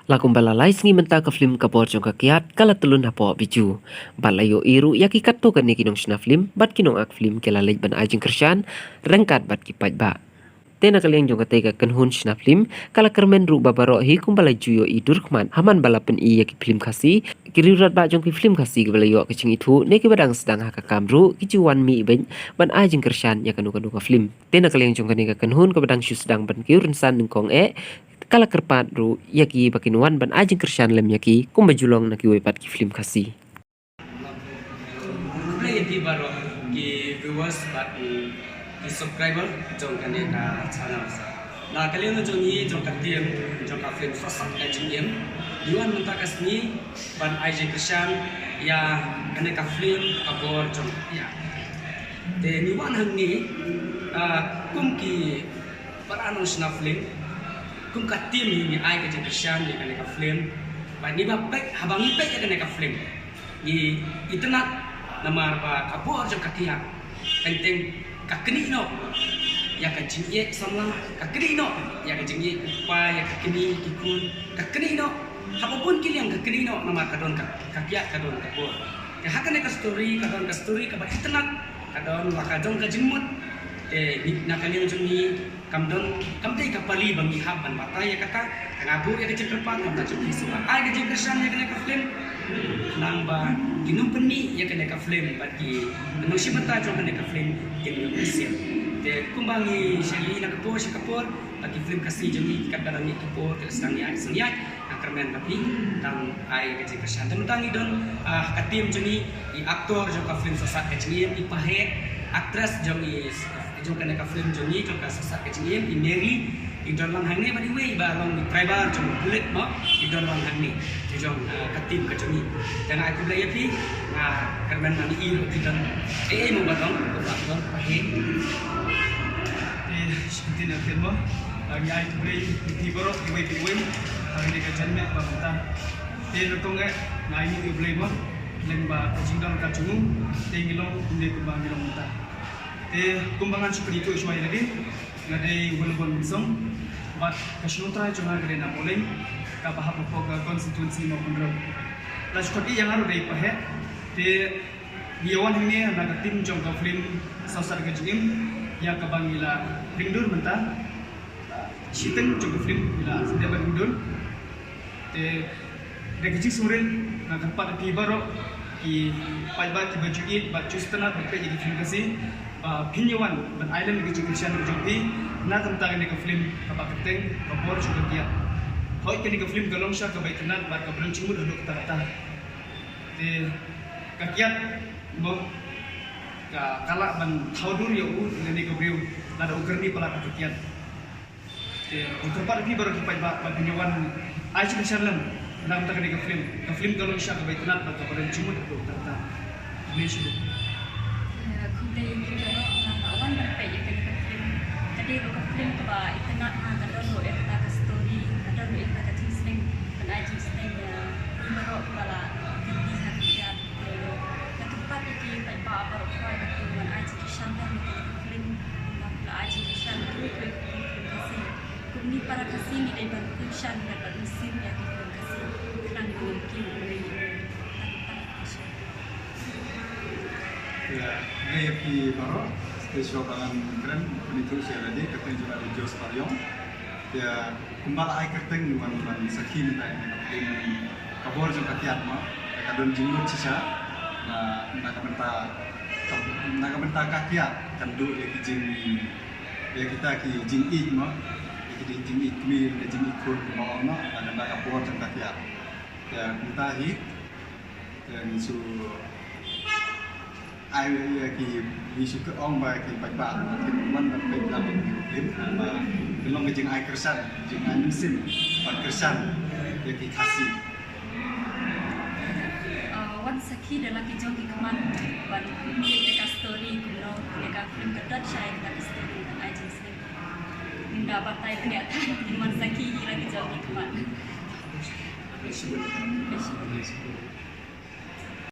Lakum balalai singi menta ka film ka borjong ka kiat kala telun hapo biju. Balayo iru yaki katto ka ni kinong sina film bat kinong ak film kela lej ban ajing kersyan rengkat bat kipat ba. Tena kaliang jong katega kenhun sina film kala kermen ru babaro hi kum balai juyo i durkman haman balapen i yaki film kasi kiriurat ba jong ki film kasi ke balayo kecing itu ne ke badang sedang haka kamru kijuan mi ben ban ajing kersyan ya kanu kanu ka film. Tena kaliang jong kanega kenhun ke badang syu sedang ban kiurun san nengkong kala kerpat ru yaki bakinuan ban ajing kersyan lem yaki kumbajulong na kiwepat ki film kasi. Play di baru ki viewers bat ki subscriber jong kan ka channel sa. Na kalian jong ni jong ka tim jong ka film sosok ka jingiem. Yuan mentak asni ban ajing kersyan ya kan ka film abor jong ya. De ni wan hang ni kum ki parano sna film kum ka tim ni ai ka kersyan ni kan ka film. Ba ni ba pek habang ni pek ya kan ka film. Ni internet nama ba kabur jam kakia teng kakini no ya ka jinye samla kakini no ya ka jinye upa ya kakini kikun kakini no apapun kili yang kakini no nama kadon kakia kadon kabur ya hakan ka story ka ba internet kadon wakajong ka jimut na kalian juni kamdon kamte ka pali bangi haban batay ya kata ngabu ya kecil kerpan kamta juni suka ai ka jingkersan ya ka film namba kinumpeni ya kena ka flame bagi manusia mata jo kena ka flame kini usia de kumbangi syali na kapor bagi flame kasih jemi kadang ni kapor ke sangi ai sangi akarmen tapi tang ai ke kesan tentang idon katim jeni i aktor jo ka flame sosat ke jeni i pahe aktris jemi jo kena ka flame jeni jo ka sosat ke jeni i Mary idon lang hang ni badi we ba long di driver jo bulet mo idon lang hang ni jong katim ka joni dan aku bela yapi karban mani iro tidan mo batong batong pahe seperti nak film lagi ai beli di borok di we hari ni ka janme ba bata notong ngai ni beli mo lemba kajingdam ka jungu ngilong ni kumbang ngilong mata kumbangan seperti itu semua lagi ngadai walaupun song bat kasnutra cuma gede na boleh kapahap po ka constituency mo kundro las koti yang aru dai pahe te biawan ini na tim jong ka film sasar ka jim ya ka bangila ringdur menta siteng jong ka film ila sede ba ringdur te dek surin na tempat di baro ki palba ki bajuit ba chustana pe jadi film kasi pinyawan ban island ki jong jong na tentang ka film ka paketeng ka bor juga dia Hoi kini ke film galong sya ke baitenan bar ke belum cimut duduk kata-kata. Di kakiat bo ka kala ban thaudur ya ngani ke briu lada ugerni pala kakiat. Di untuk par di baru kipai ba binyawan ai cik syalam nam tak ke film galong sya ke baitenan bar ke belum cimut duduk kata-kata. Ini syu. Kudai itu kalau awan berpe ya ke film. Jadi ke film ke ba internet kadang lo eta ke story kadang lo eta ke sing penaji sing baru kepala di hakikat ke tempat itu pai ba baru kau itu menaji kisahnya itu film nak aji kisah itu kasih kuni para kasih ni dari baru kisah dan musim ya kita kasih kerang mungkin boleh ya di baru spesial tangan keren penitu saya lagi ketemu juga di Jos Pariong ya kumbala ai kerteng nuan sakhi minta ini kabor jong kakiat ma kadon jinggut sisa na kamenta kakiat kandu ya kijing ya kita ki jing it ma ki jing it mi ya jing it kur ma ono na kabor jong kakiat ya minta hit dan su ai ki isu ke ong ba ki pai ba ki man pe la pe lim ba belum ke jeng ai kersan jeng ai musim pan kersan ya ki kasih wan sakhi dalam kijong ki keman ban kita story kuno kita film kedot saya kita story dan aja sih nggak batai kelihatan di wan sakhi lagi kijong ki keman